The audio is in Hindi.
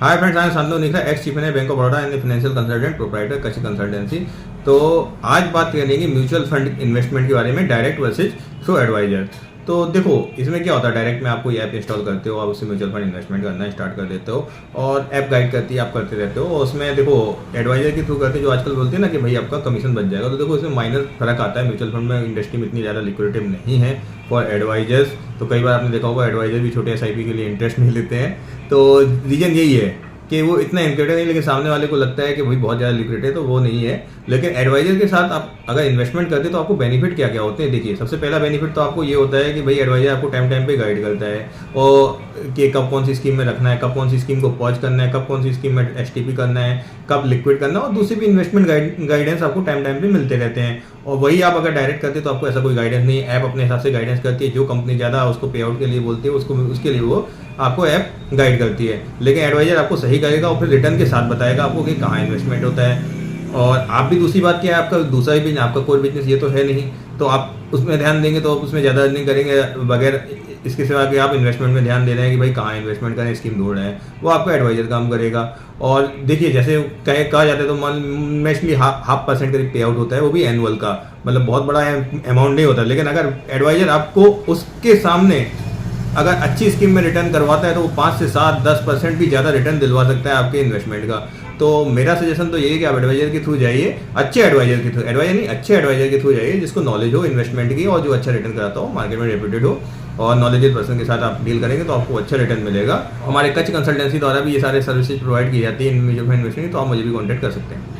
Hi friends, I am Shantanu Nikhra, ex chief manager bank of Baroda and financial consultant proprietor Kutch consultancy. तो आज बात करेंगे म्यूचुअल फंड इन्वेस्टमेंट के बारे में, डायरेक्ट वर्सेज थ्रू एडवाइजर। तो देखो, इसमें क्या होता है, डायरेक्ट में आपको ये ऐप इंस्टॉल करते हो, आप उससे म्यूचुअल फंड इन्वेस्टमेंट करना स्टार्ट कर देते हो और ऐप गाइड करती है, आप करते रहते हो। और उसमें देखो एडवाइजर के थ्रू करते जो आजकल बोलते हैं ना कि भाई आपका कमीशन बच जाएगा, तो देखो इसमें माइनर फर्क आता है। म्यूचुअल फंड में इंडस्ट्री में इतनी ज़्यादा लिक्विडिटी नहीं है फॉर एडवाइजर्स। तो कई बार आपने देखा होगा एडवाइजर भी छोटे एसआईपी के लिए इंटरेस्ट नहीं लेते हैं। तो रीजन यही है कि वो इतना लिक्विड नहीं, लेकिन सामने वाले को लगता है कि भाई बहुत ज़्यादा लिक्विड है, तो वो नहीं है। लेकिन एडवाइजर के साथ आप अगर इन्वेस्टमेंट करते तो आपको बेनिफिट क्या क्या होते हैं। देखिए, सबसे पहला बेनिफिट तो आपको ये होता है कि भाई एडवाइजर आपको टाइम टाइम पे गाइड करता है और कि कब कौन सी स्कीम में रखना है, कब कौन सी स्कीम को पॉज करना है, कब कौन सी स्कीम में एसटीपी करना है, कब लिक्विड करना है, और दूसरी भी इन्वेस्टमेंट गाइडेंस आपको टाइम टाइम पे मिलते रहते हैं। और वही आप अगर डायरेक्ट करते तो आपको ऐसा कोई गाइडेंस नहीं है। ऐप अपने हिसाब से गाइडेंस करती है, जो कंपनी ज़्यादा उसको पे आउट के लिए बोलती है उसको उसके लिए वो आपको ऐप गाइड करती है। लेकिन एडवाइजर आपको सही करेगा और फिर रिटर्न के साथ बताएगा आपको कि कहाँ इन्वेस्टमेंट होता है। और आप भी दूसरी बात क्या है, आपका दूसरा ही बिजनेस, आपका कोई बिजनेस ये तो है नहीं, तो आप उसमें ध्यान देंगे तो आप उसमें ज़्यादा अर्निंग करेंगे। बगैर इसके सिवा कि आप इन्वेस्टमेंट में ध्यान दे रहे हैं कि भाई कहाँ इन्वेस्टमेंट करें, स्कीम ढूंढ रहे हैं, वो आपका एडवाइजर काम करेगा। और देखिए, जैसे कहा जाता है तो मोस्टली 0.5% करीब पे आउट होता है, वो भी एनुअल का, मतलब बहुत बड़ा अमाउंट नहीं होता। लेकिन अगर एडवाइजर आपको उसके सामने अगर अच्छी स्कीम में रिटर्न करवाता है तो वो 5 से 7-10% भी ज़्यादा रिटर्न दिलवा सकता है आपके इन्वेस्टमेंट का। तो मेरा सजेशन तो ये है कि आप एडवाइजर के थ्रू जाइए, अच्छे एडवाइजर के थ्रू, एडवाइजर नहीं अच्छे एडवाइजर के थ्रू जाइए जिसको नॉलेज हो इन्वेस्टमेंट की और जो अच्छा रिटर्न कराता हो, मार्केट में रेप्यूटेड हो और नॉलेजेबल पर्सन के साथ आप डील करेंगे तो आपको अच्छा रिटर्न मिलेगा। हमारे कच्छ कंसल्टेंसी द्वारा भी ये सारे सर्विसेज प्रोवाइड की जाती है म्यूचुअल फंड इन्वेस्टमेंट, तो आप मुझे भी कॉन्टैक्ट कर सकते हैं।